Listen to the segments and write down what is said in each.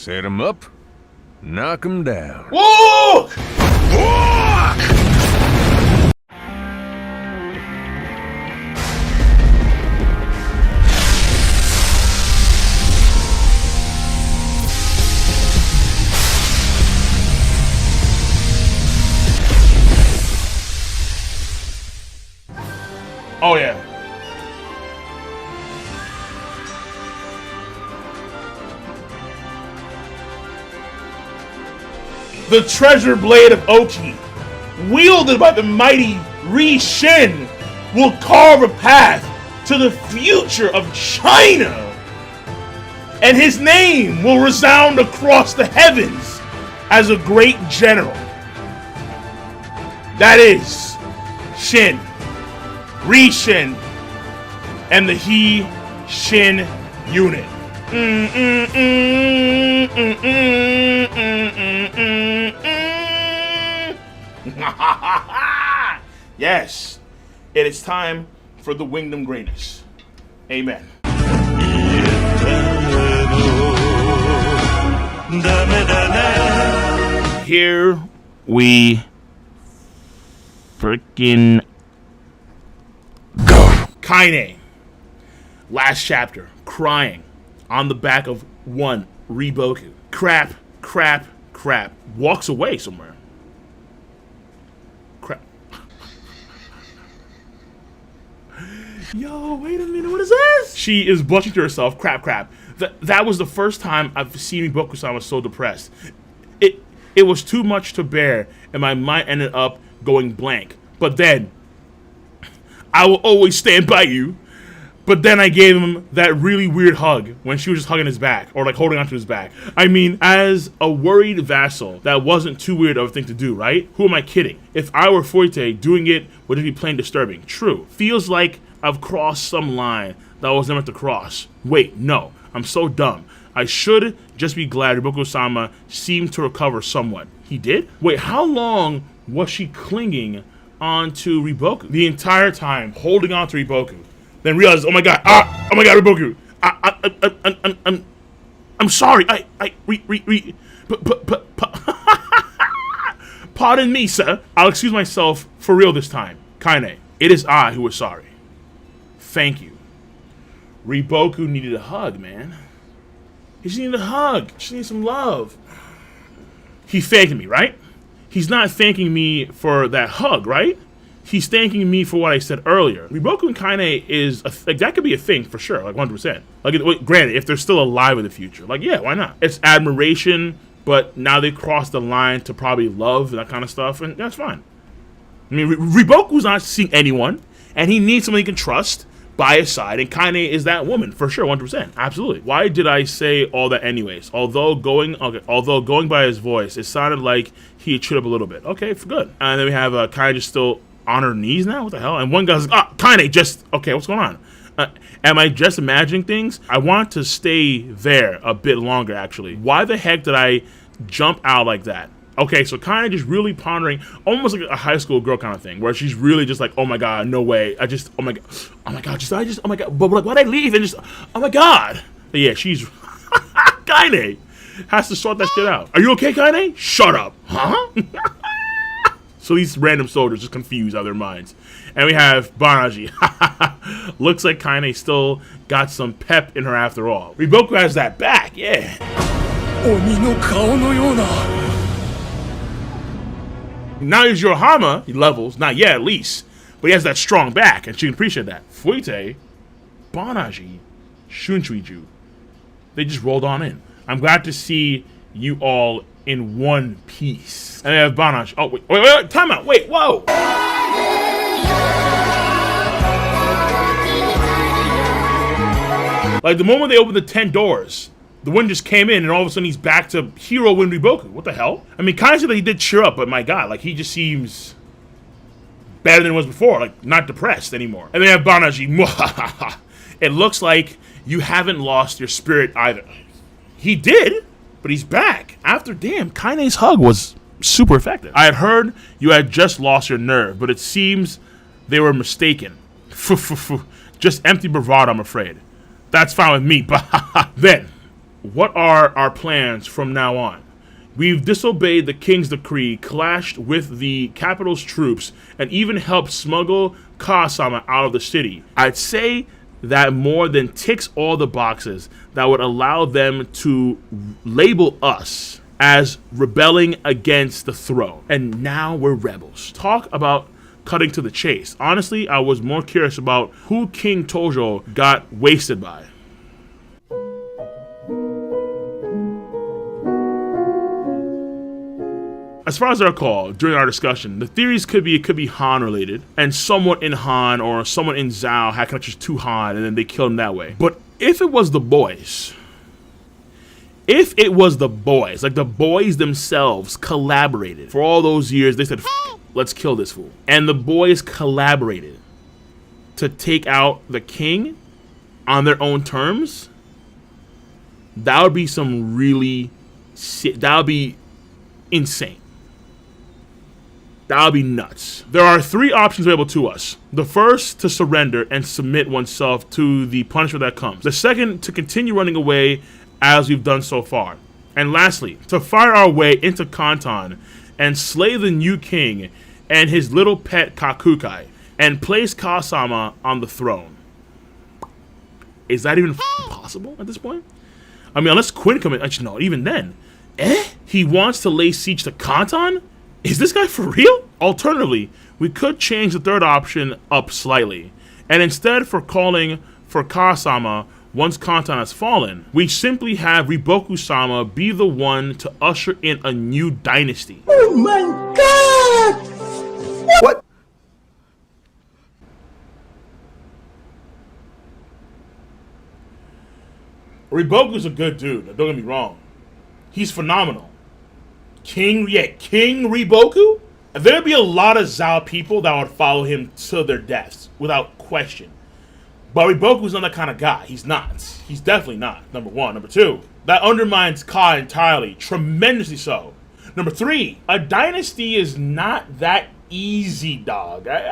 Set him up, knock him down. Walk! Walk! Oh yeah. The treasure blade of Oki, wielded by the mighty Shin, will carve a path to the future of China. And his name will resound across the heavens as a great general. That is Shin, Shin, and the He-Shin unit. Yes, it is time for the Wingdom Greatness. Amen. Here we freaking go. Kaine, last chapter, crying on the back of one Riboku. Crap, crap, crap. Walks away somewhere. Crap. Yo, wait a minute, what is this? She is blushing to herself. Crap, crap. That was the first time I've seen Riboku-san was so depressed. It was too much to bear, and my mind ended up going blank. But then, I will always stand by you. But then I gave him that really weird hug when she was just hugging his back, or like holding onto his back. I mean, as a worried vassal, that wasn't too weird of a thing to do, right? Who am I kidding? If I were Fuite, doing it would be plain disturbing. True. Feels like I've crossed some line that I was never meant to cross. Wait, no. I'm so dumb. I should just be glad Riboku-sama seemed to recover somewhat. He did? Wait, how long was she clinging onto Riboku? The entire time, holding on to Riboku. Then realized, oh my god, Riboku, I'm sorry, pardon me, sir. I'll excuse myself for real this time. Kaine, it is I who is sorry. Thank you. Riboku needed a hug, man. He just needed a hug. She needed some love. He thanked me, right? He's not thanking me for that hug, right? He's thanking me for what I said earlier. Riboku and Kaine is, like, that could be a thing for sure, like 100%. Like, granted, if they're still alive in the future, like, yeah, why not? It's admiration, but now they crossed the line to probably love and that kind of stuff, and that's fine. I mean, Riboku's not seeing anyone, and he needs someone he can trust by his side, and Kaine is that woman, for sure, 100%, absolutely. Why did I say all that anyways? Although going by his voice, it sounded like he chewed up a little bit. Okay, for good. And then we have Kaine just still on her knees now? What the hell? And one guy's like, Kaine, just, okay, what's going on? Am I just imagining things? I want to stay there a bit longer, actually. Why the heck did I jump out like that? Okay, so Kaine just really pondering, almost like a high school girl kind of thing, where she's really just like, oh my god, no way. Oh my god, but like, why'd I leave? And just, oh my god. But yeah, she's, Kaine has to sort that shit out. Are you okay, Kaine? Shut up. Huh? So these random soldiers just confused out of their minds. And we have Banaji. Looks like Kaine still got some pep in her after all. Riboku has that back, yeah. Now he's Yohama, he levels, not yet at least, but he has that strong back, and she can appreciate that. Fuite, Banaji, Shunchuiju, they just rolled on in. I'm glad to see you all in one piece. And they have Banaji. Oh, wait, time out, wait, whoa! Like, the moment they opened the 10 doors, the wind just came in, and all of a sudden he's back to hero Wind Riboku. What the hell? I mean, kind of said that he did cheer up, but my god, like, he just seems better than he was before, like, not depressed anymore. And they have Banaji. It looks like you haven't lost your spirit either. He did, but he's back. After, damn, Kaine's hug was super effective. I had heard you had just lost your nerve, but it seems they were mistaken. Just empty bravado, I'm afraid. That's fine with me. Then, what are our plans from now on? We've disobeyed the king's decree, clashed with the capital's troops, and even helped smuggle Kasama out of the city. I'd say that more than ticks all the boxes that would allow them to label us as rebelling against the throne. And now we're rebels. Talk about cutting to the chase. Honestly, I was more curious about who King Tojo got wasted by. As far as I recall, during our discussion, the theories could be Han related, and someone in Han or someone in Zhao had connections to Han, and then they killed him that way. But if it was the boys, like the boys themselves collaborated for all those years, they said, let's kill this fool. And the boys collaborated to take out the king on their own terms, that would be that would be insane. That would be nuts. There are 3 options available to us. The first, to surrender and submit oneself to the punishment that comes. The second, to continue running away as we've done so far. And lastly, to fire our way into Kanton and slay the new king and his little pet Kakukai and place Kasama on the throne. Is that even possible at this point? I mean, unless Quinn comes in, actually no, even then. He wants to lay siege to Kanton? Is this guy for real? Alternatively, we could change the third option up slightly, and instead for calling for Kasama once Kanton has fallen, we simply have Riboku-sama be the one to usher in a new dynasty. Oh my god! What? Riboku's a good dude, don't get me wrong. He's phenomenal. King Riboku? There'd be a lot of Zhao people that would follow him to their deaths, without question. But Riboku's not that kind of guy. He's not. He's definitely not, number 1. Number 2, that undermines Ka entirely, tremendously so. Number 3, a dynasty is not that easy, dog. That's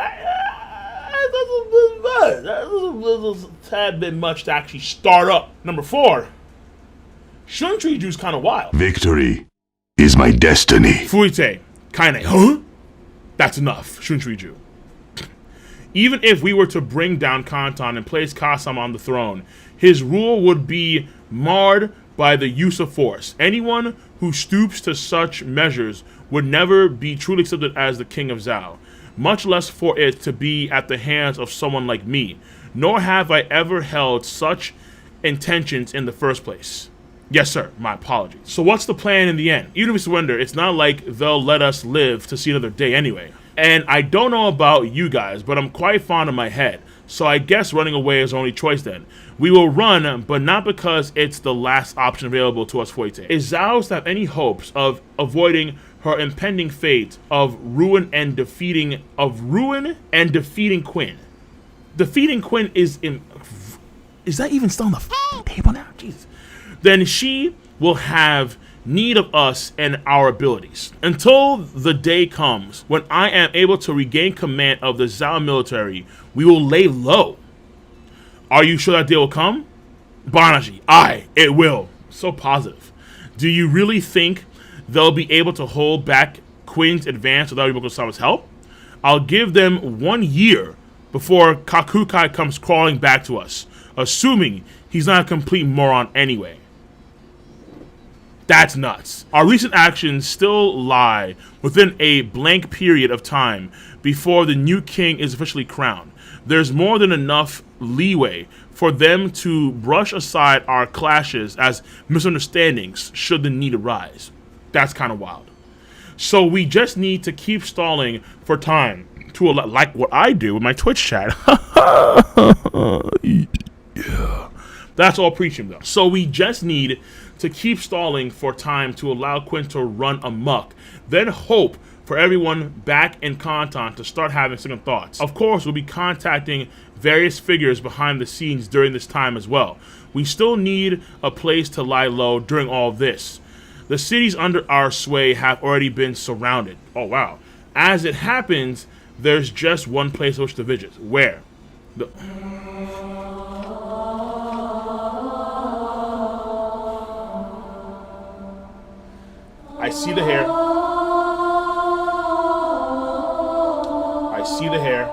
a tad bit much to actually start up. Number 4, Shunriju's kind of wild. Victory is my destiny. Fuite, Kaine, huh? That's enough, Shunriju. Even if we were to bring down Kanton and place Kasama on the throne, his rule would be marred by the use of force. Anyone who stoops to such measures would never be truly accepted as the king of Zhao, much less for it to be at the hands of someone like me, nor have I ever held such intentions in the first place. Yes, sir. My apologies. So what's the plan in the end? Even if we surrender, it's not like they'll let us live to see another day anyway. And I don't know about you guys, but I'm quite fond of my head. So I guess running away is our only choice then. We will run, but not because it's the last option available to us, Fuite. Is Zhao's have any hopes of avoiding her impending fate of ruin and defeating Quinn? Defeating Quinn is that even still on the table now? Jesus. Then she will have need of us and our abilities. Until the day comes when I am able to regain command of the Zhao military, we will lay low. Are you sure that day will come? Banaji, aye, it will. So positive. Do you really think they'll be able to hold back Quinn's advance without Riboku-sama's help? I'll give them 1 year before Kakukai comes crawling back to us, assuming he's not a complete moron anyway. That's nuts. Our recent actions still lie within a blank period of time before the new king is officially crowned. There's more than enough leeway for them to brush aside our clashes as misunderstandings should the need arise. That's kind of wild. So we just need to keep stalling for time to allow, like what I do with my Twitch chat. Yeah. That's all preaching though. So we just need to keep stalling for time to allow Quinn to run amok, then hope for everyone back in Kanton to start having second thoughts. Of course, we'll be contacting various figures behind the scenes during this time as well. We still need a place to lie low during all this. The cities under our sway have already been surrounded. Oh wow. As it happens, there's just one place which to visit. Where? I see the hair. I see the hair.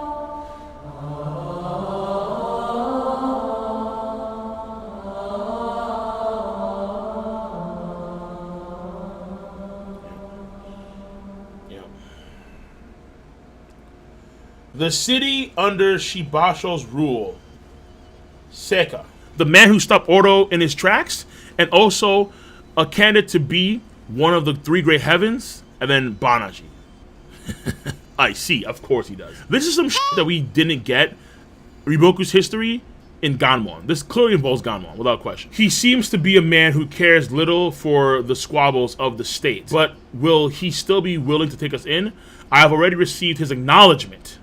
The city under Shibasho's rule. Seka. The man who stopped Ordo in his tracks, and also a candidate to be one of the three great heavens, and then Banaji. I see, of course he does. This is some shit that we didn't get. Riboku's history in Ganmon. This clearly involves Ganmon, without question. He seems to be a man who cares little for the squabbles of the state. But will he still be willing to take us in? I have already received his acknowledgement.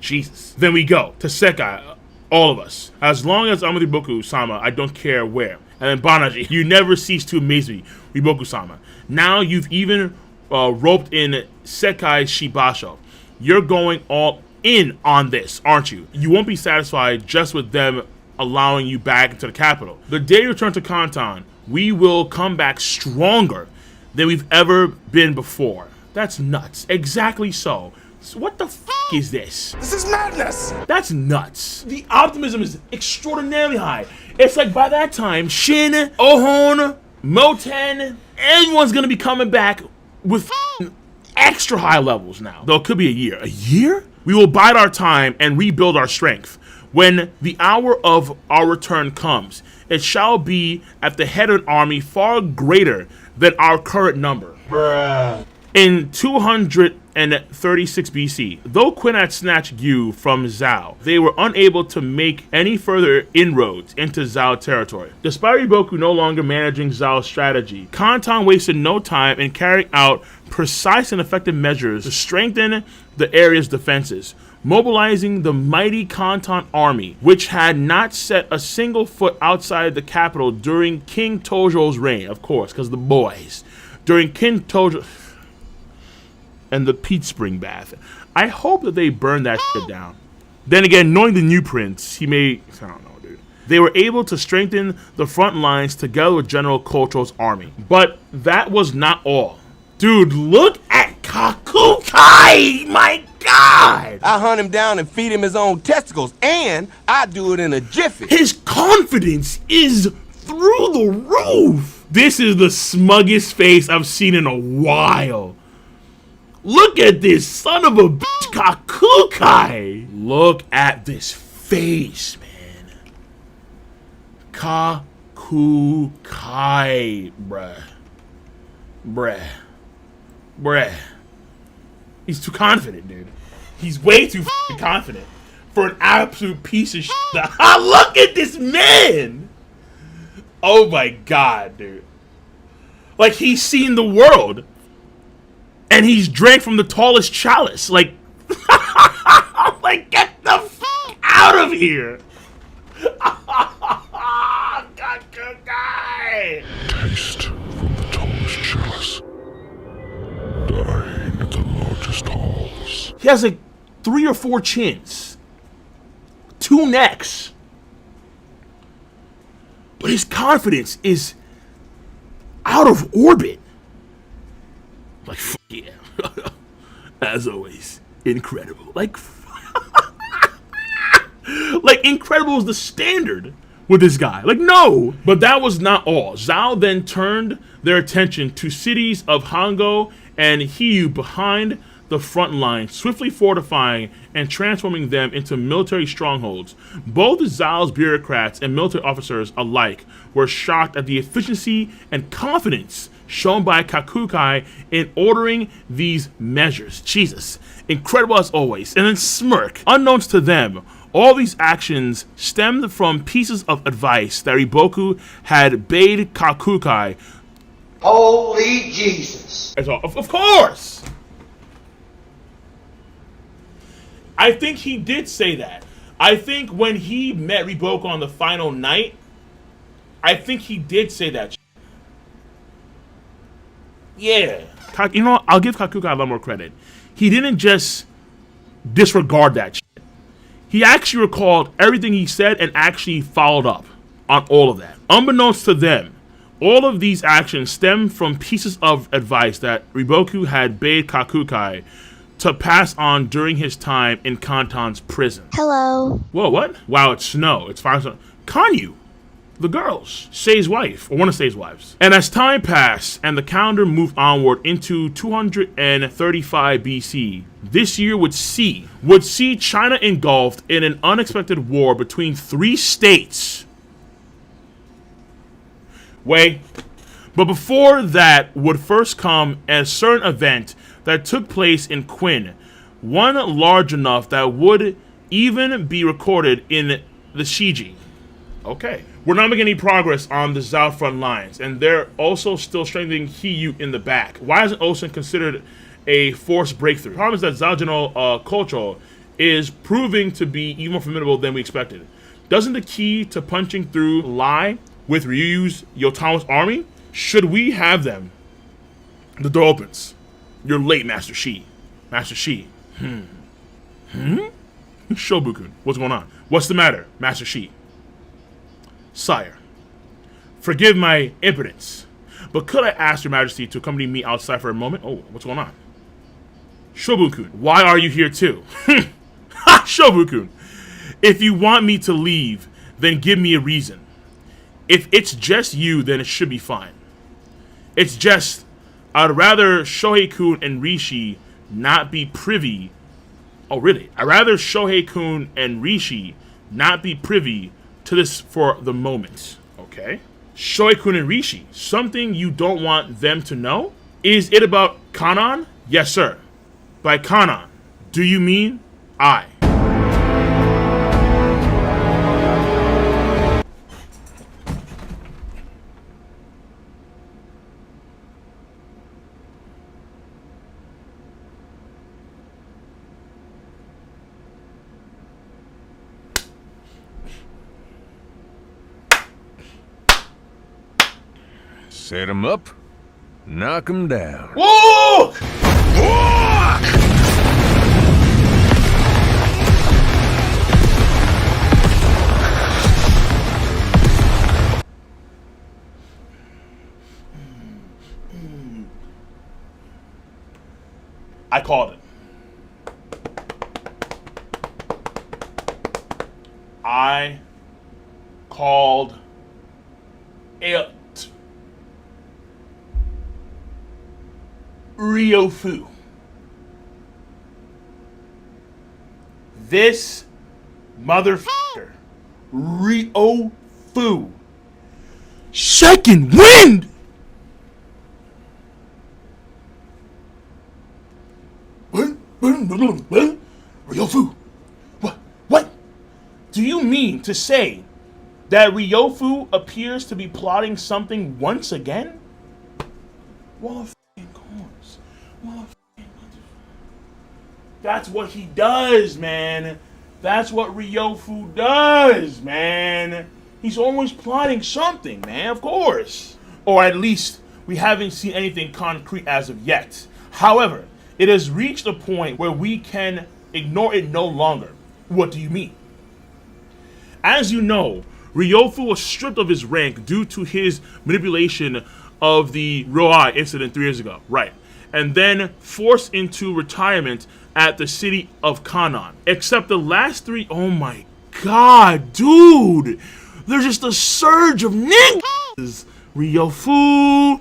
Jesus. Then we go to Sekai, all of us. As long as I'm with Riboku-sama, I don't care where. And then Banaji, you never cease to amaze me, Riboku-sama. Now you've even roped in Sekai Shibasho. You're going all in on this, aren't you? You won't be satisfied just with them allowing you back into the capital. The day you return to Kanton, we will come back stronger than we've ever been before. That's nuts. Exactly so. So what the f is this? This is madness! That's nuts. The optimism is extraordinarily high. It's like by that time, Shin, Ohon, Moten, everyone's gonna be coming back with extra high levels now. Though it could be a year. A year? We will bide our time and rebuild our strength. When the hour of our return comes, it shall be at the head of an army far greater than our current number. Bruh. In 236 BC, though Quinn had snatched Yu from Zhao, they were unable to make any further inroads into Zhao territory. Despite Riboku no longer managing Zhao's strategy, Kanton wasted no time in carrying out precise and effective measures to strengthen the area's defenses, mobilizing the mighty Kanton army, which had not set a single foot outside the capital during King Tojo's reign, of course, because the boys. During King Tojo... and the peach spring bath. I hope that they burn that shit down. Then again, knowing the new prince, he may... I don't know, dude. They were able to strengthen the front lines together with General Kocho's army. But that was not all. Dude, look at Kakukai! My God! I hunt him down and feed him his own testicles, and I do it in a jiffy. His confidence is through the roof! This is the smuggest face I've seen in a while. Look at this son of a bitch, Kakukai! Look at this face, man. Kakukai, bruh. He's too confident, dude. He's way too confident for an absolute piece of shit. Look at this man! Oh my God, dude. Like, he's seen the world. And he's drank from the tallest chalice. Like, like, get the f out of here. Taste from the tallest chalice. Dine at the largest halls. He has like 3 or 4 chins. 2 necks. But his confidence is out of orbit. Like, f yeah. As always, incredible. Like, like, incredible is the standard with this guy. Like, no. But that was not all. Zhao then turned their attention to cities of Hango and Hiyu behind the front line, swiftly fortifying and transforming them into military strongholds. Both Zhao's bureaucrats and military officers alike were shocked at the efficiency and confidence shown by Kakukai in ordering these measures. Jesus, incredible as always. And then smirk. Unknowns to them, all these actions stemmed from pieces of advice that Riboku had bade Kakukai. Holy Jesus. Of course! I think he did say that. I think when he met Riboku on the final night, I think he did say that. Yeah. You know, I'll give Kakukai a lot more credit. He didn't just disregard that shit. He actually recalled everything he said and actually followed up on all of that. Unbeknownst to them, All of these actions stem from pieces of advice that Riboku had bade Kakukai to pass on during his time in Kantan's prison. Hello. Whoa, what? Wow, it's snow. It's fine. Kanyu, the girls, Sei's wife, or one of Sei's wives. And as time passed and the calendar moved onward into 235 BC, this year would see China engulfed in an unexpected war between 3 states. Wait, but before that would first come a certain event that took place in Quinn, one large enough that would even be recorded in the Shiji. Okay. We're not making any progress on the Zhao front lines, and they're also still strengthening Hiyu in the back. Why isn't Osen considered a forced breakthrough? The problem is that Zhao General Kocho is proving to be even more formidable than we expected. Doesn't the key to punching through lie with Ryu's Yotama's army? Should we have them? The door opens. You're late, Master Shi. Master Shi. Shobukun, what's going on? What's the matter, Master Shi? Sire, forgive my impudence, but could I ask your majesty to accompany me outside for a moment? Oh, what's going on? Shobukun, why are you here too? Ha, Shobukun, if you want me to leave, then give me a reason. If it's just you, then it should be fine. It's just, I'd rather Shohei-kun and Rishi not be privy. Oh, really? I'd rather Shohei-kun and Rishi not be privy to this for the moment. Okay. Shohei-kun and Rishi, something you don't want them to know? Is it about Kanan? Yes, sir. By Kanan, do you mean I? Set 'em up, knock 'em down. Whoa! I called it. I called it. Ryofu. This motherfucker. Ryofu. Second wind! Ryofu. What? Do you mean to say that Ryofu appears to be plotting something once again? What? That's what he does, man. That's what Ryofu does, man. He's always plotting something, man, of course. Or at least we haven't seen anything concrete as of yet. However, it has reached a point where we can ignore it no longer. What do you mean? As you know, Ryofu was stripped of his rank due to his manipulation of the Roai incident 3 years ago. Right. And then forced into retirement at the city of Kanan. Except the last 3, oh my god, dude! There's just a surge of niggas! Ryofu,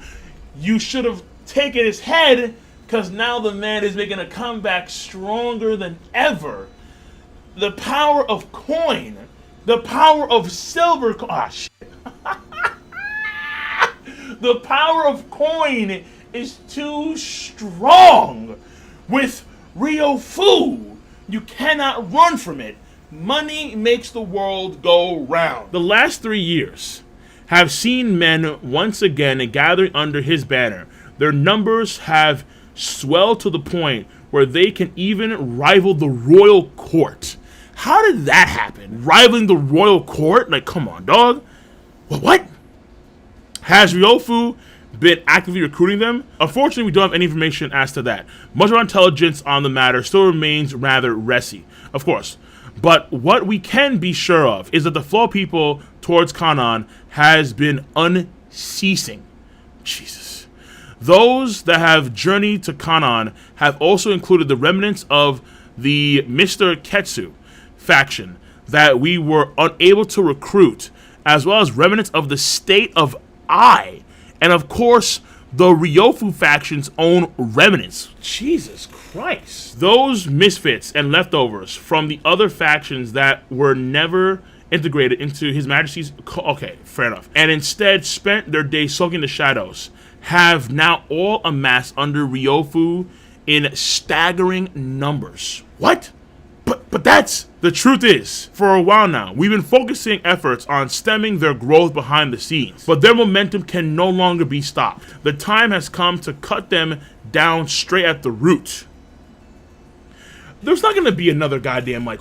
you should have taken his head, because now the man is making a comeback stronger than ever. The power of coin, the power of silver shit. The power of coin is too strong. With Ryofu, you cannot run from it. Money makes the world go round. The last 3 years have seen men once again gathering under his banner. Their numbers have swelled to the point where they can even rival the royal court. How did that happen? Rivaling the royal court? Like, come on, dog. What? Has Ryofu been actively recruiting them? Unfortunately, we don't have any information as to that. Much of our intelligence on the matter still remains rather resty, of course. But what we can be sure of is that the flow of people towards Kanan has been ceasing. Jesus. Those that have journeyed to Kanan have also included the remnants of the Mr. Ketsu faction that we were unable to recruit, as well as remnants of the state of Ai, and of course, the Ryofu faction's own remnants. Jesus Christ. Those misfits and leftovers from the other factions that were never integrated into His Majesty's... Okay, fair enough. And instead spent their days soaking the shadows, have now all amassed under Ryofu in staggering numbers. What? But that's... The truth is, for a while now, we've been focusing efforts on stemming their growth behind the scenes, but their momentum can no longer be stopped. The time has come to cut them down straight at the root. There's not going to be another goddamn, like,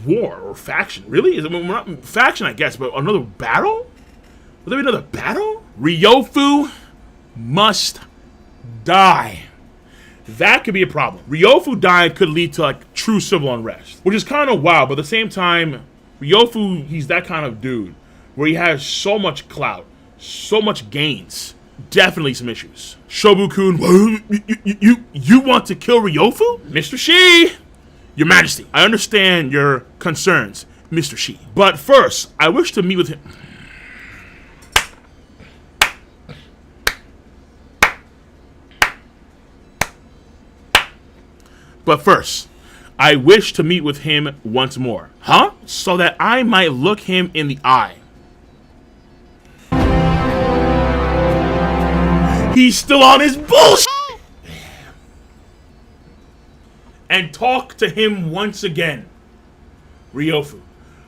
war or faction. Really? We're not faction, I guess, but another battle? Will there be another battle? Ryofu must die. That could be a problem. Ryofu dying could lead to like true civil unrest, which is kind of wild, but at the same time, Ryofu, he's that kind of dude where he has so much clout, so much gains. Definitely some issues. Shobu-kun, you want to kill Ryofu? Mr. Shi, Your Majesty, I understand your concerns, Mr. Shi. But first, I wish to meet with him. But first, I wish to meet with him once more. Huh? So that I might look him in the eye. He's still on his bullshit! And talk to him once again. Ryofu,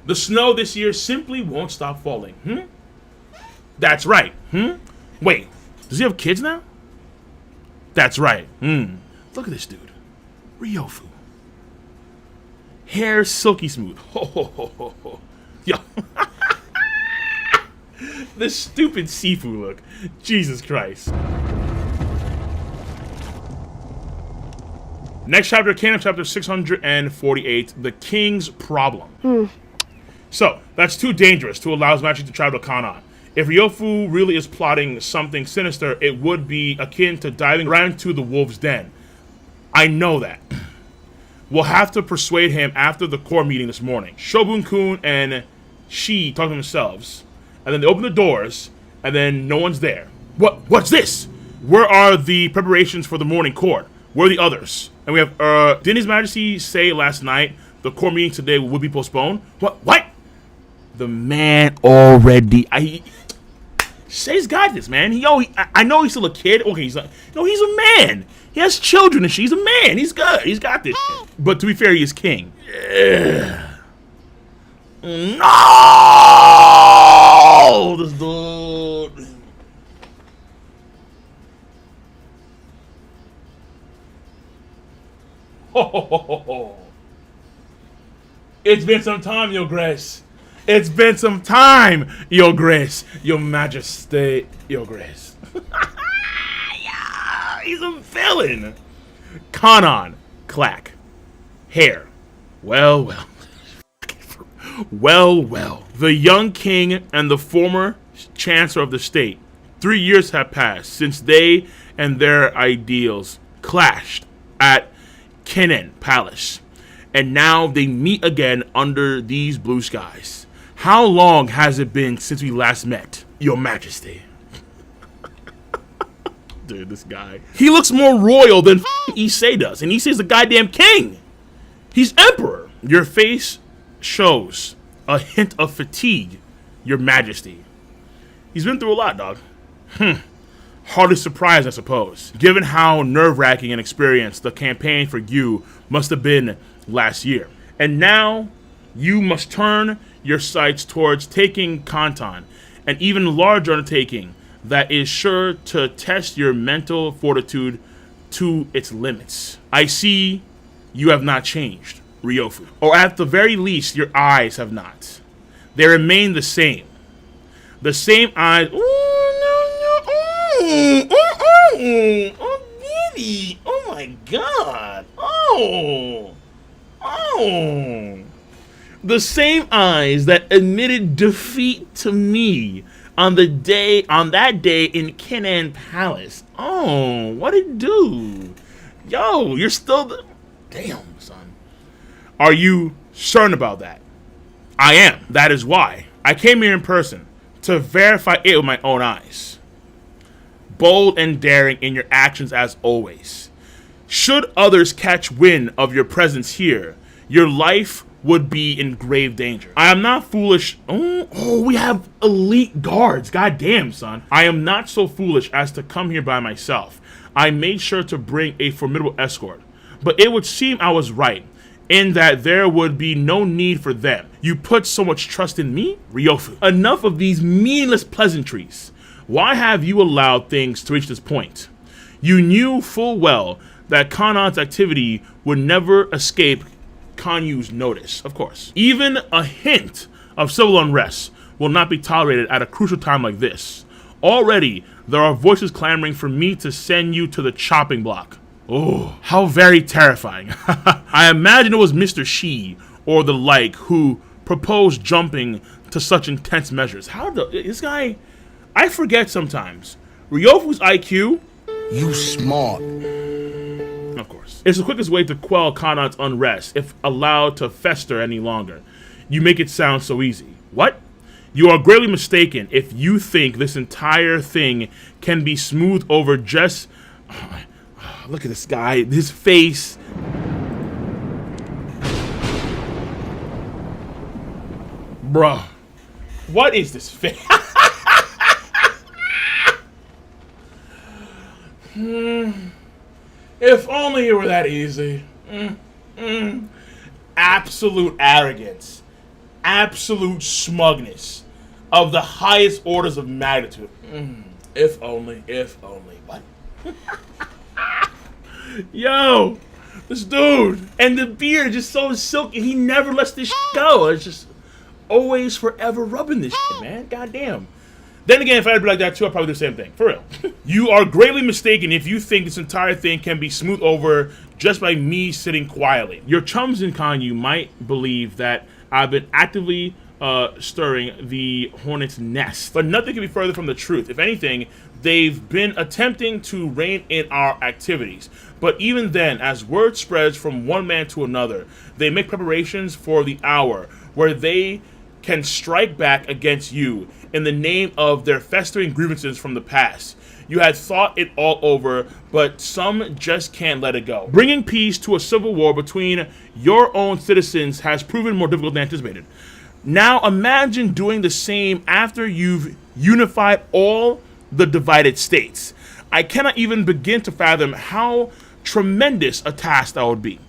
the snow this year simply won't stop falling. That's right. Wait, does he have kids now? That's right. Look at this dude. Ryofu. Hair silky smooth. Yo. The stupid Sifu look. Jesus Christ. Next chapter, Canon chapter 648, The King's Problem. So, that's too dangerous to allow his majesty to travel to Kanan. If Ryofu really is plotting something sinister, it would be akin to diving right into the wolf's den. I know that. We'll have to persuade him after the core meeting this morning. Shobun-kun and Shi talk to themselves, and then they open the doors, and then no one's there. What's this? Where are the preparations for the morning court? Where are the others? And we have, didn't His Majesty say last night the core meeting today will be postponed? What? The man already, Shay's got this, man. I know he's still a kid. Okay, he's a man. He has children and she's a man. He's good. He's got this shit. But to be fair, he is king. No! This dude. It's been some time, Your Grace. It's been some time, Your Grace. Your Majesty, Your Grace. Yeah, he's a villain. Kanan, clack. Hair. Well. Well. The young king and the former chancellor of the state. 3 years have passed since they and their ideals clashed at Kennen Palace. And now they meet again under these blue skies. How long has it been since we last met, Your Majesty? Dude, this guy. He looks more royal than Issei does. And Issei's the goddamn king. He's emperor. Your face shows a hint of fatigue, Your Majesty. He's been through a lot, dog. Hardly surprised, I suppose, given how nerve-wracking an experience the campaign for you must have been last year. And now you must turn your sights towards taking Kantan, an even larger undertaking that is sure to test your mental fortitude to its limits. I see you have not changed, Ryofu. Or at the very least, your eyes have not. They remain the same. The same eyes. Oh, Diddy. Oh, my God. Oh. The same eyes that admitted defeat to me on that day in Kinnan Palace. Oh, what it do? Yo, you're still damn, son. Are you certain about that? I am. That is why I came here in person to verify it with my own eyes. Bold and daring in your actions as always. Should others catch wind of your presence here, your life would be in grave danger. I am not foolish. Oh, we have elite guards. God damn, son. I am not so foolish as to come here by myself. I made sure to bring a formidable escort. But it would seem I was right, in that there would be no need for them. You put so much trust in me, Ryofu. Enough of these meaningless pleasantries. Why have you allowed things to reach this point? You knew full well that Kanan's activity would never escape Kanyu's notice, of course. Even a hint of civil unrest will not be tolerated at a crucial time like this. Already, there are voices clamoring for me to send you to the chopping block. Oh, how very terrifying. I imagine it was Mr. Shi or the like who proposed jumping to such intense measures. This guy, I forget sometimes. Ryofu's IQ? You smart. Of course. It's the quickest way to quell Kanan's unrest if allowed to fester any longer. You make it sound so easy. What? You are greatly mistaken if you think this entire thing can be smoothed over just... look at this guy, his face. Bruh. What is this face? If only it were that easy. Absolute arrogance. Absolute smugness of the highest orders of magnitude. If only. What? Yo, this dude. And the beard just so silky. He never lets this go. It's just always forever rubbing this shit, man. Goddamn. Then again, if I had to be like that too, I'd probably do the same thing. For real. You are greatly mistaken if you think this entire thing can be smoothed over just by me sitting quietly. Your chums in Kanyu might believe that I've been actively stirring the hornet's nest. But nothing can be further from the truth. If anything, they've been attempting to rein in our activities. But even then, as word spreads from one man to another, they make preparations for the hour where they can strike back against you in the name of their festering grievances from the past. You had thought it all over, but some just can't let it go. Bringing peace to a civil war between your own citizens has proven more difficult than anticipated. Now imagine doing the same after you've unified all the divided states. I cannot even begin to fathom how tremendous a task that would be.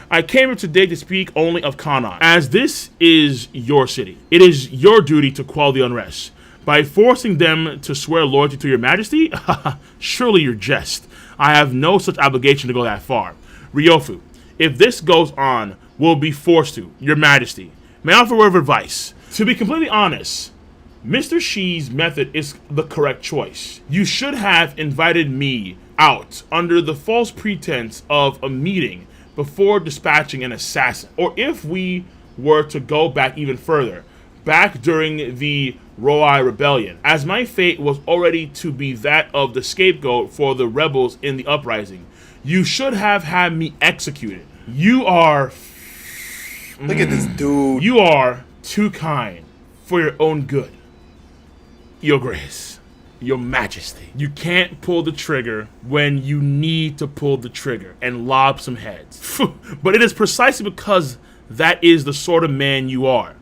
I came here today to speak only of Kanan, as this is your city. It is your duty to quell the unrest. By forcing them to swear loyalty to your majesty? Surely you're jest. I have no such obligation to go that far. Ryofu, if this goes on, we'll be forced to, your majesty. May I offer a word of advice? To be completely honest, Mr. Shi's method is the correct choice. You should have invited me out under the false pretense of a meeting before dispatching an assassin. Or if we were to go back even further, back during the Roi Rebellion, as my fate was already to be that of the scapegoat for the rebels in the uprising, you should have had me executed. You are... Look at this dude. You are too kind for your own good. Your Grace, Your Majesty. You can't pull the trigger when you need to pull the trigger and lob some heads. But it is precisely because that is the sort of man you are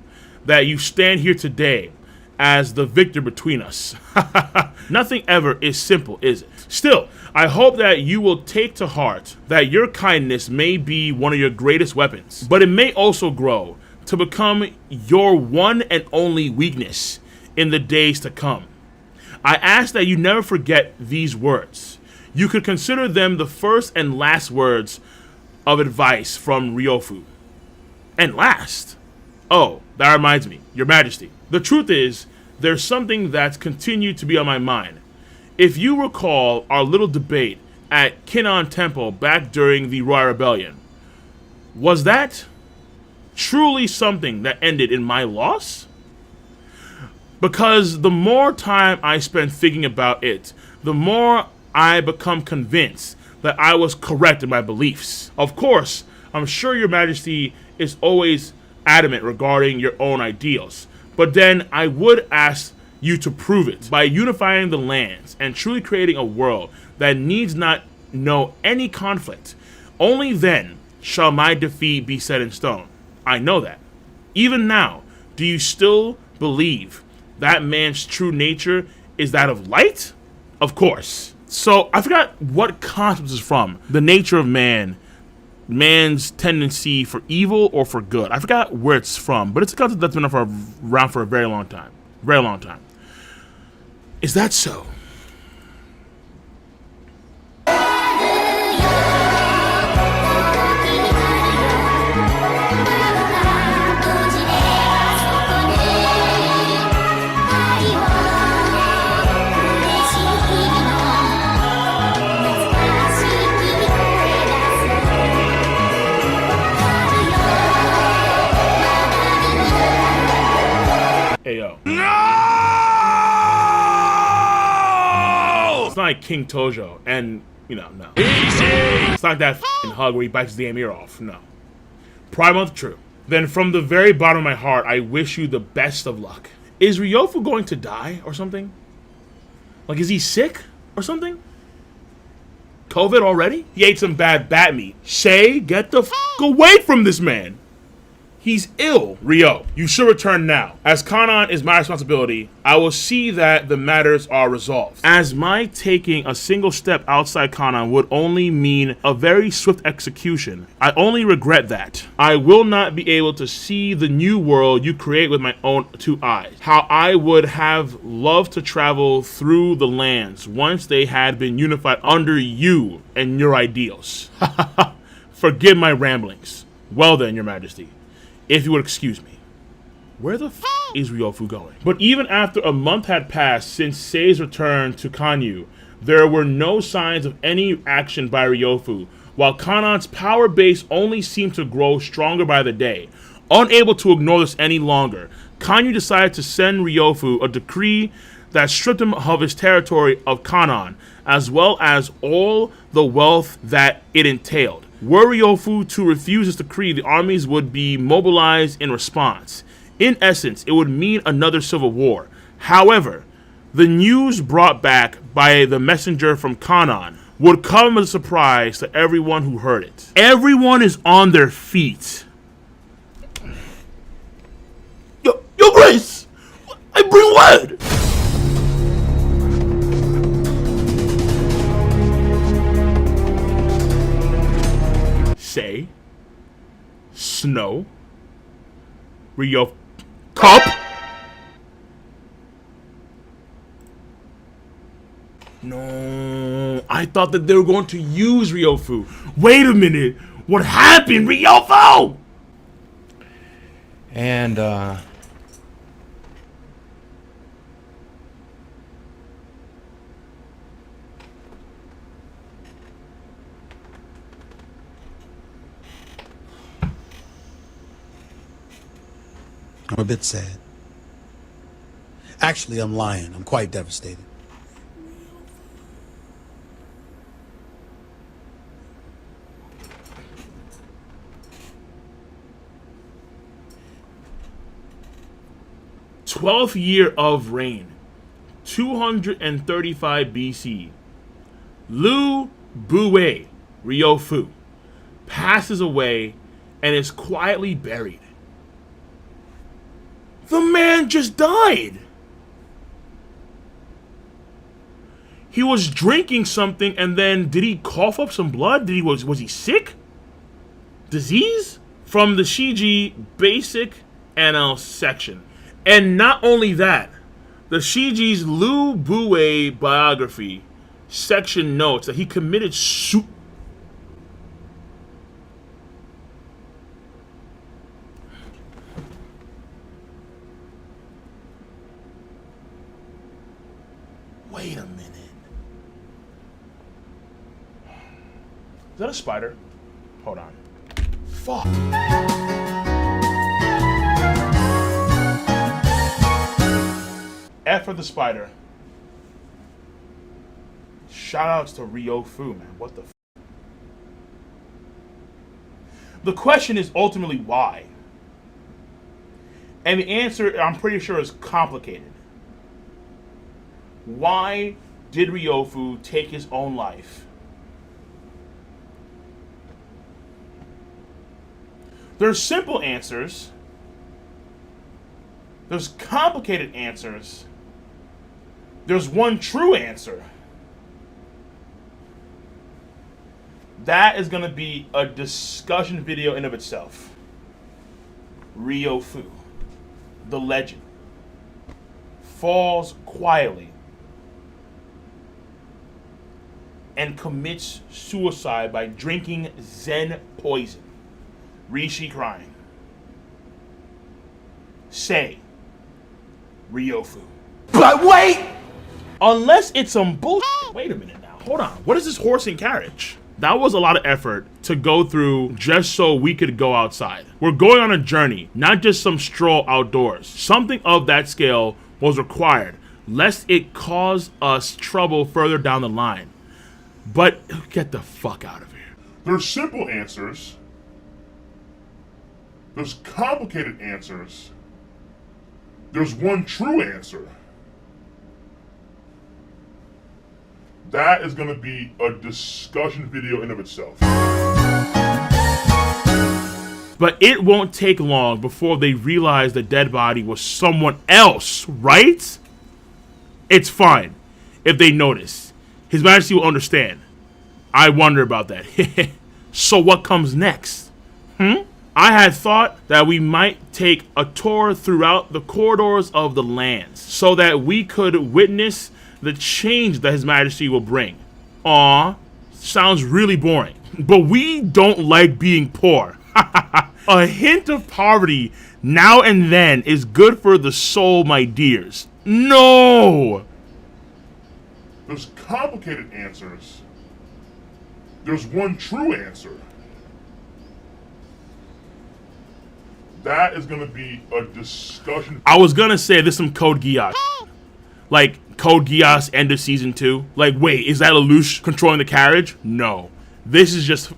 that you stand here today as the victor between us. Nothing ever is simple, is it? Still, I hope that you will take to heart that your kindness may be one of your greatest weapons, but it may also grow to become your one and only weakness in the days to come. I ask that you never forget these words. You could consider them the first and last words of advice from Ryofu. And last? Oh, that reminds me, Your Majesty. The truth is, there's something that's continued to be on my mind. If you recall our little debate at Kinnan Temple back during the Roi Rebellion, was that truly something that ended in my loss? Because the more time I spend thinking about it, the more I become convinced that I was correct in my beliefs. Of course, I'm sure your majesty is always adamant regarding your own ideals, but then I would ask you to prove it by unifying the lands and truly creating a world that needs not know any conflict. Only then shall my defeat be set in stone. I know that. Even now, do you still believe that man's true nature is that of light? Of course. So I forgot what concept this is from. The nature of man, man's tendency for evil or for good. I forgot where it's from, but it's a concept that's been around for a very long time. Very long time. Is that so? Ayo. No! It's not like King Tojo, and, no. It's not that f***ing hug where he bites his damn ear off, no. Pride Month, true. Then from the very bottom of my heart, I wish you the best of luck. Is Ryofu going to die or something? Like, is he sick or something? COVID already? He ate some bad bat meat. Shay, get the f*** away from this man! He's ill. Ryo, you should return now. As Kanan is my responsibility, I will see that the matters are resolved. As my taking a single step outside Kanan would only mean a very swift execution, I only regret that. I will not be able to see the new world you create with my own two eyes. How I would have loved to travel through the lands once they had been unified under you and your ideals. Forgive my ramblings. Well then, your majesty. If you would excuse me, where the f is Ryofu going? But even after a month had passed since Sei's return to Kanyu, there were no signs of any action by Ryofu, while Kanan's power base only seemed to grow stronger by the day. Unable to ignore this any longer, Kanyu decided to send Ryofu a decree that stripped him of his territory of Kanan, as well as all the wealth that it entailed. Were Ryofu to refuse this decree, the armies would be mobilized in response. In essence, it would mean another civil war. However, the news brought back by the messenger from Kanan would come as a surprise to everyone who heard it. Everyone is on their feet. Your Grace! I bring word! Say, Snow, Ryo, Cup. No, I thought that they were going to use Ryofu. Wait a minute, what happened, Ryofu? And, I'm a bit sad. Actually, I'm lying. I'm quite devastated. Twelfth year of reign, 235 BC. Lu Buwei Ryofu passes away and is quietly buried. The man just died. He was drinking something and then did he cough up some blood? Was he sick? Disease? From the Shiji basic NL section. And not only that, the Shiji's Lu Buwei biography section notes that he committed Wait a minute. Is that a spider? Hold on. Fuck. F for the spider. Shoutouts to Ryofu, man. What the f? The question is ultimately why. And the answer, I'm pretty sure, is complicated. Why did Ryofu take his own life? There's simple answers. There's complicated answers. There's one true answer. That is going to be a discussion video in of itself. Ryofu, the legend, falls quietly and commits suicide by drinking Zen poison. Rishi crying. Say, Ryofu. But wait! Unless it's some bullshit. Wait a minute now. Hold on. What is this horse and carriage? That was a lot of effort to go through just so we could go outside. We're going on a journey, not just some stroll outdoors. Something of that scale was required, lest it cause us trouble further down the line. But get the fuck out of here. There's simple answers. There's complicated answers. There's one true answer. That is going to be a discussion video in of itself. But it won't take long before they realize the dead body was someone else, right? It's fine if they notice. His Majesty will understand. I wonder about that. So what comes next? I had thought that we might take a tour throughout the corridors of the lands so that we could witness the change that His Majesty will bring. Aw, sounds really boring. But we don't like being poor. A hint of poverty now and then is good for the soul, my dears. No! There's complicated answers. There's one true answer. That is going to be a discussion. I was going to say there's some Code Geass. Like Code Geass end of season 2. Like, wait, is that Lelouch controlling the carriage? No. This is just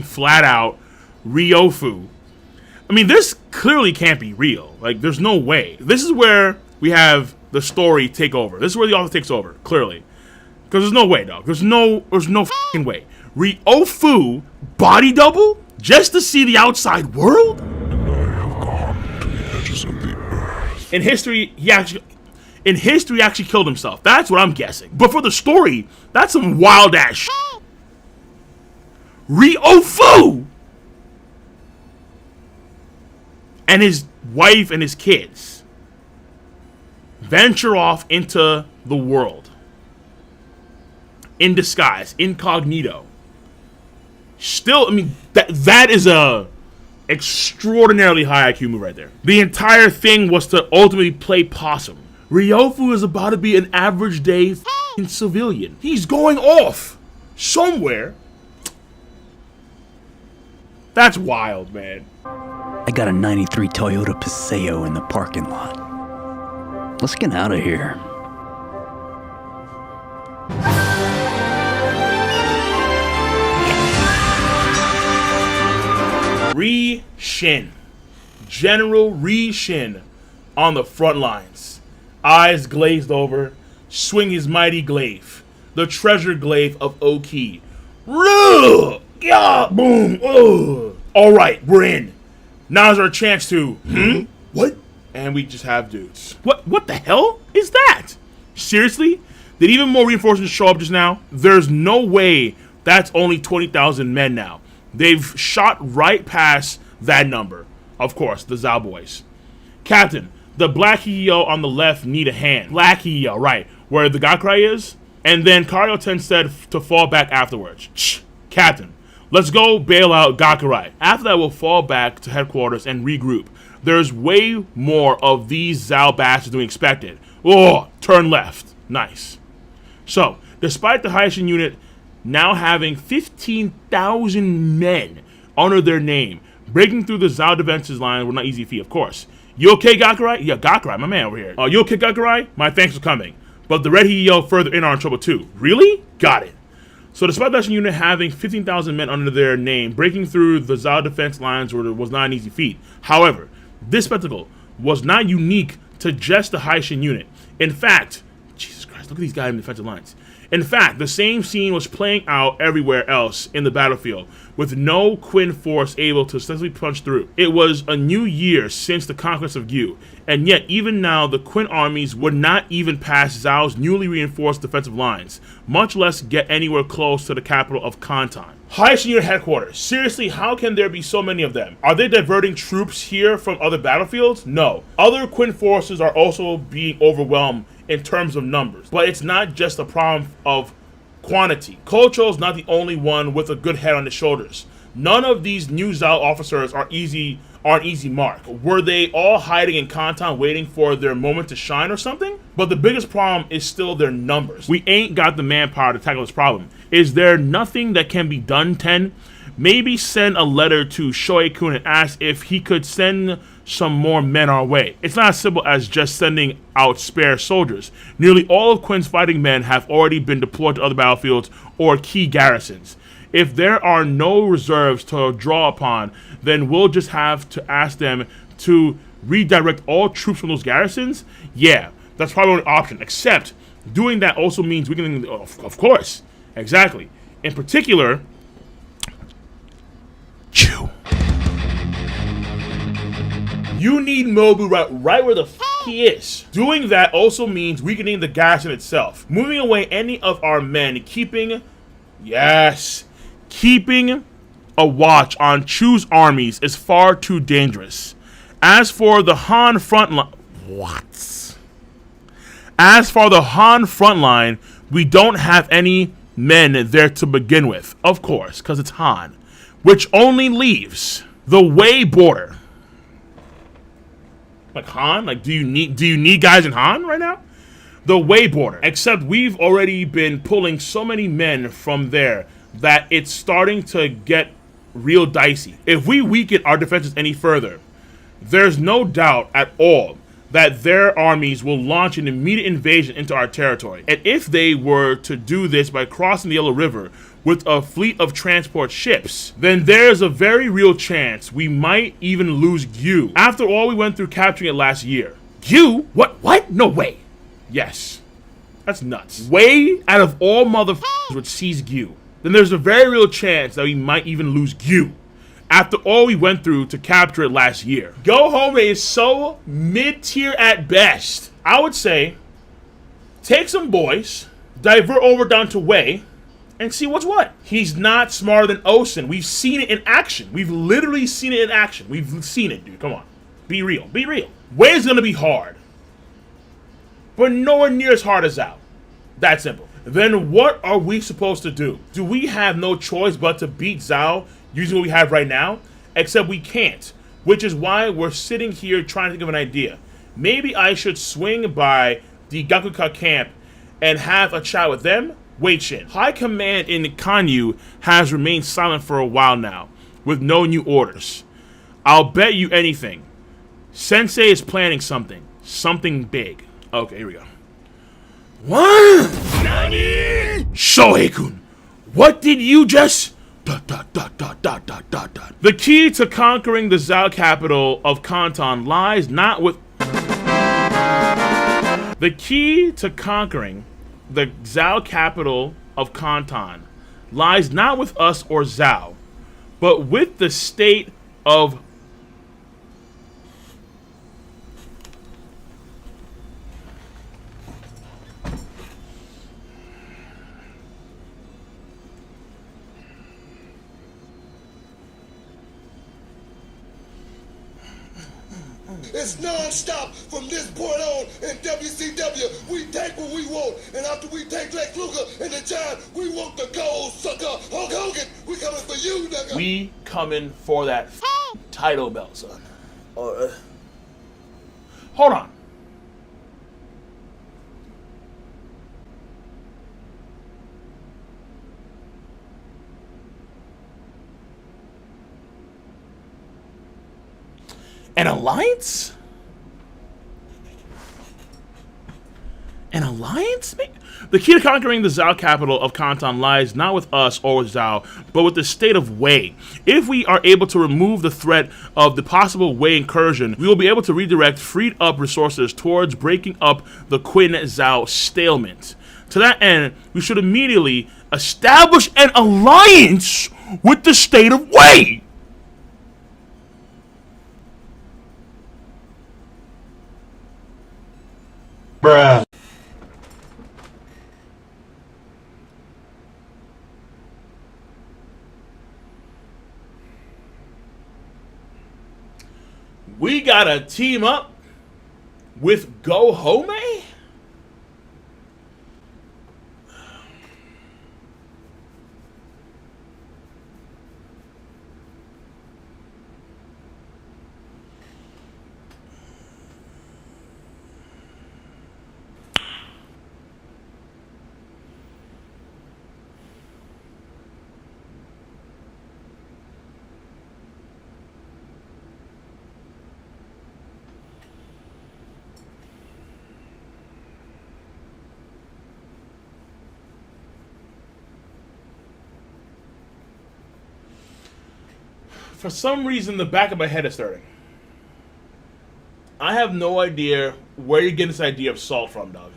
flat out Ryofu. I mean, this clearly can't be real. Like, there's no way. This is where we have the story take over. This is where the author takes over, clearly. Because there's no way, dog. There's no fucking way. Ryofu body double just to see the outside world? And I have gone to the edges of the earth. In history, he actually killed himself. That's what I'm guessing. But for the story, that's some wild ass shit. Ryofu! And his wife and his kids venture off into the world in disguise, incognito. Still, I mean, that is a extraordinarily high IQ move right there. The entire thing was to ultimately play possum. Ryofu is about to be an average day civilian. He's going off somewhere. That's wild, man. I got a 93 Toyota Paseo in the parking lot. Let's get out of here. Ri-Shin. General Ri-Shin on the front lines. Eyes glazed over, swing his mighty glaive. The treasure glaive of Oki. Yeah, boom. Alright, we're in. Now's our chance to... What? And we just have dudes. What the hell is that? Seriously? Did even more reinforcements show up just now? There's no way that's only 20,000 men now. They've shot right past that number. Of course, the Zao boys. Captain, the Black Hio on the left need a hand. Black Hio, right. Where the Gakrai is. And then Karyo-ten said to fall back afterwards. Shh. Captain, let's go bail out Gakrai. After that, we'll fall back to headquarters and regroup. There's way more of these Zao bastards than we expected. Oh, turn left. Nice. So, despite the Haishin unit now having 15,000 men under their name, breaking through the Zao defenses line was not easy feat, of course. You okay, Gakurai? Yeah, Gakurai, my man over here. You okay, Gakurai? My thanks for coming. But the Red Hiyo further in are in trouble too. Really? Got it. So despite the Russian unit having 15,000 men under their name, breaking through the Zao defense lines was not an easy feat. However, this spectacle was not unique to just the Haitian unit. In fact, Jesus Christ, look at these guys in the defensive lines. In fact, the same scene was playing out everywhere else in the battlefield, with no Qin force able to successfully punch through. It was a new year since the conquest of Yu, and yet even now the Qin armies would not even pass Zhao's newly reinforced defensive lines, much less get anywhere close to the capital of Canton. Haitian Unit headquarters. Seriously, how can there be so many of them? Are they diverting troops here from other battlefields? No. Other Qin forces are also being overwhelmed in terms of numbers. But it's not just a problem of quantity. Kocho's not the only one with a good head on his shoulders. None of these new Zhao officers are an easy mark. Were they all hiding in Canton waiting for their moment to shine or something? But the biggest problem is still their numbers. We ain't got the manpower to tackle this problem. Is there nothing that can be done, Ten? Maybe send a letter to Shoei-kun and ask if he could send some more men our way. It's not as simple as just sending out spare soldiers. Nearly all of Quin's fighting men have already been deployed to other battlefields or key garrisons. If there are no reserves to draw upon, then we'll just have to ask them to redirect all troops from those garrisons. Yeah, that's probably an option, except doing that also means weakening, of course, exactly. In particular, Chu. You need Mobu right where the he is. Doing that also means weakening the garrison itself. Moving away any of our men, keeping a watch on Chu's armies is far too dangerous. As for the Han front line, we don't have any men there to begin with, of course, because it's Han, which only leaves the Wei border. Like Han? Like do you need guys in Han right now? The Wei border. Except we've already been pulling so many men from there that it's starting to get real dicey. If we weaken our defenses any further, there's no doubt at all that their armies will launch an immediate invasion into our territory. And if they were to do this by crossing the Yellow River with a fleet of transport ships, then there's a very real chance we might even lose Gyu. After all we went through capturing it last year. Gyu? What? No way. Yes. That's nuts. Wei, out of all motherfuckers, would seize Gyu. Then there's a very real chance that we might even lose Gyu. After all we went through to capture it last year. Go Home is so mid-tier at best. I would say, take some boys, divert over down to Wei, and see what's what. He's not smarter than Osen. We've seen it in action. We've literally seen it in action. We've seen it, dude. Come on. Be real. Be real. Wei is going to be hard. But nowhere near as hard as Zhao. That simple. Then what are we supposed to do? Do we have no choice but to beat Zhao using what we have right now? Except we can't. Which is why we're sitting here trying to think of an idea. Maybe I should swing by the Gakuka camp and have a chat with them? Wei Shin. High command in Kanyu has remained silent for a while now, with no new orders. I'll bet you anything. Sensei is planning something. Something big. Okay, here we go. What? Nani? Shohei-kun, what did you just... ... The key to conquering the Zhao capital of Canton lies not with... The key to conquering the Zhao capital of Canton lies not with us or Zhao, but with the state of... It's non-stop from this point on in WCW. We take what we want, and after we take Lex Luger and the Giant, we want the gold sucker Hulk Hogan. We coming for you, nigga. We coming for that title belt, son. Hold on. An alliance? alliance? The key to conquering the Zhao capital of Canton lies not with us or with Zhao, but with the state of Wei. If we are able to remove the threat of the possible Wei incursion, we will be able to redirect freed up resources towards breaking up the Qin-Zhao stalemate. To that end, we should immediately establish an alliance with the state of Wei. Bruh. We gotta team up with Go Home? For some reason, the back of my head is starting. I have no idea where you're getting this idea of salt from, dog.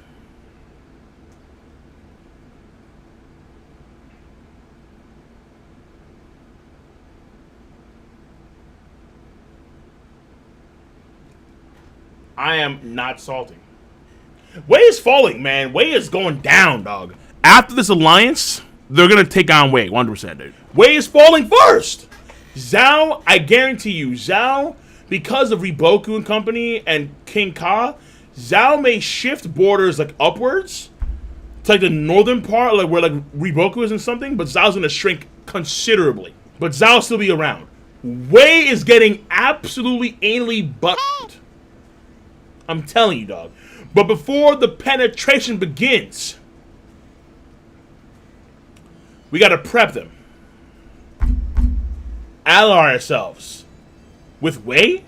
I am not salting. Wei is falling, man. Wei is going down, dog. After this alliance, they're going to take on Wei, 100%, dude. Wei is falling first. Zhao, I guarantee you, Zhao, because of Riboku and company and King Ka, Zhao may shift borders like upwards to like the northern part, like where like Riboku is and something, but Zhao's gonna shrink considerably. But Zhao will still be around. Wei is getting absolutely anally buttoned. I'm telling you, dog. But before the penetration begins, we gotta prep them. Ally ourselves with Wei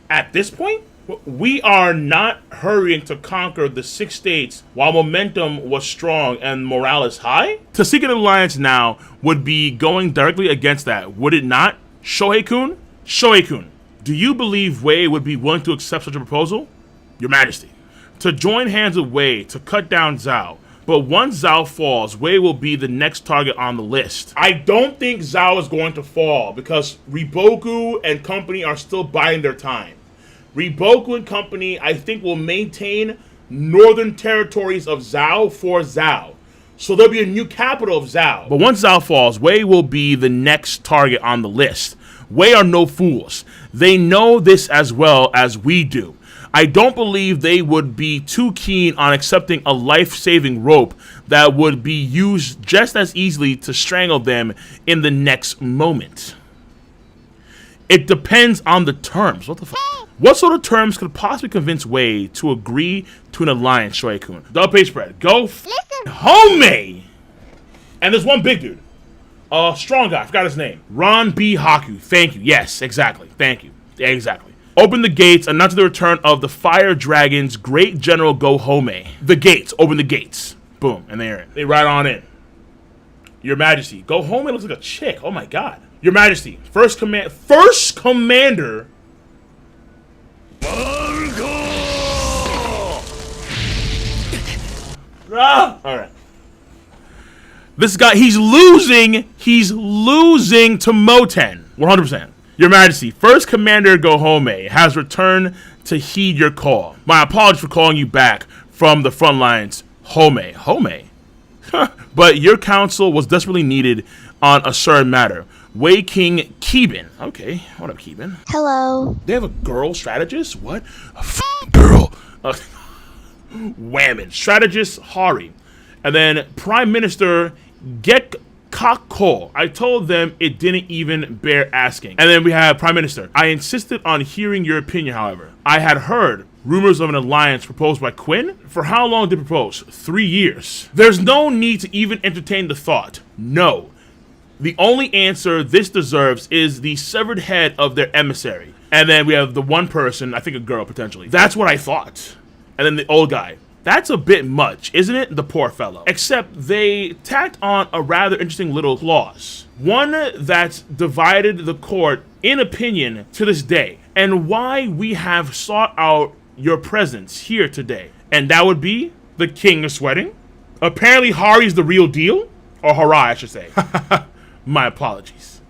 at this point. We are not hurrying to conquer the 6 states while momentum was strong and morale is high. To seek an alliance now would be going directly against that, would it not? Shohei-kun? Shohei-kun, do you believe Wei would be willing to accept such a proposal? Your Majesty. To join hands with Wei to cut down Zhao. But once Zhao falls, Wei will be the next target on the list. I don't think Zhao is going to fall because Riboku and company are still biding their time. Riboku and company, I think, will maintain northern territories of Zhao for Zhao. So there'll be a new capital of Zhao. But once Zhao falls, Wei will be the next target on the list. Wei are no fools. They know this as well as we do. I don't believe they would be too keen on accepting a life-saving rope that would be used just as easily to strangle them in the next moment. It depends on the terms. What the fuck? What sort of terms could possibly convince Wei to agree to an alliance, Shoei-kun? Double page spread. Go home! And there's one big dude. Strong guy. I forgot his name. Ron B. Haku. Thank you. Yes, exactly. Thank you. Exactly. Open the gates, announce the return of the Fire Dragon's great general Go Home. The gates. Open the gates. Boom. And they ride on in. Your Majesty. Go Home looks like a chick. Oh my god. Your Majesty. First commander. Alright. This guy, he's losing to Moten. 100%. Your Majesty, First Commander Go Home has returned to heed your call. My apologies for calling you back from the front lines. Home. But your counsel was desperately needed on a certain matter. Wei King Keeben. Okay, what up, Keeben? Hello. They have a girl strategist? What? A girl. Whammon. Strategist Hari. And then Prime Minister Gekako. I told them it didn't even bear asking. And then we have Prime Minister. I insisted on hearing your opinion, however. I had heard rumors of an alliance proposed by Quinn. For how long did it propose? 3 years. There's no need to even entertain the thought. No. The only answer this deserves is the severed head of their emissary. And then we have the one person, I think a girl potentially. That's what I thought. And then the old guy. That's a bit much, isn't it? The poor fellow. Except they tacked on a rather interesting little clause. One that's divided the court in opinion to this day, and why we have sought out your presence here today. And that would be the king is sweating. Apparently Hari's the real deal. Or Harai, I should say. My apologies.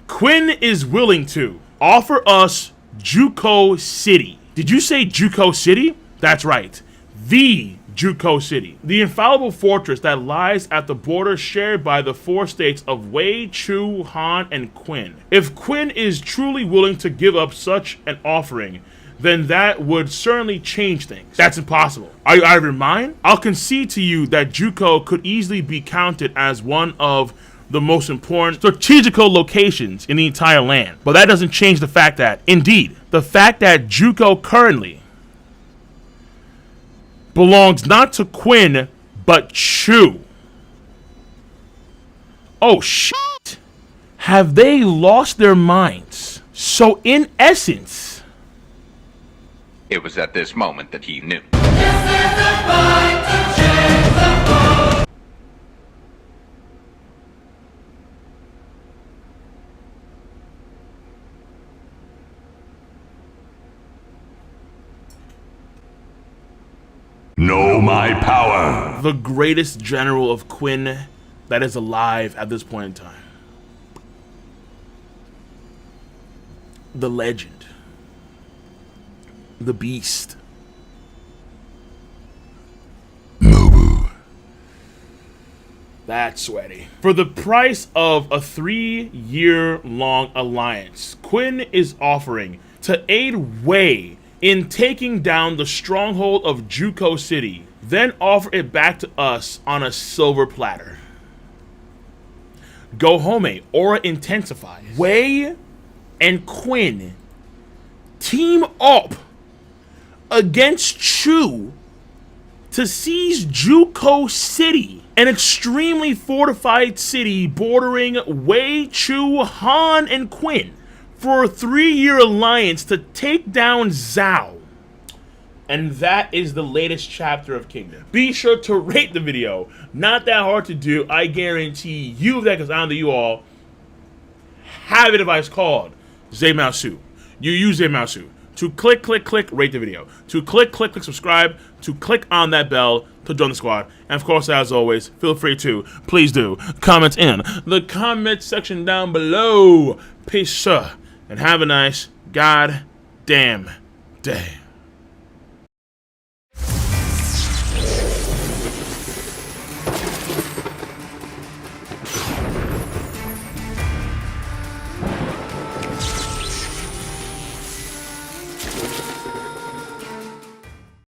Quinn is willing to offer us Juko City. Did you say Juko City? That's right. The Juko City. The infallible fortress that lies at the border shared by the 4 states of Wei, Chu, Han, and Quinn. If Quinn is truly willing to give up such an offering, then that would certainly change things. That's impossible. Are you out of your mind? I'll concede to you that Juko could easily be counted as one of the most important strategical locations in the entire land. But that doesn't change the fact that, indeed, the fact that Juko currently belongs not to Quinn, but Chu. Oh, shit. Have they lost their minds? So, in essence, it was at this moment that he knew. Know my power. The greatest general of Quinn that is alive at this point in time. The legend. The beast. Nobu. That's sweaty. For the price of a 3-year-long alliance, Quinn is offering to aid Wei in taking down the stronghold of Juko City, then offer it back to us on a silver platter. Go home, aura intensifies. Wei and Quinn team up against Chu to seize Juko City, an extremely fortified city bordering Wei, Chu, Han, and Quinn, for a 3-year alliance to take down Zhao. And that is the latest chapter of Kingdom. Be sure to rate the video. Not that hard to do. I guarantee you that, because I know you all have a device called Zemasu. You use Zemasu to click, rate the video. To click, subscribe. To click on that bell to join the squad. And of course, as always, feel free to, please do, comment in the comment section down below. Peace, and have a nice goddamn day.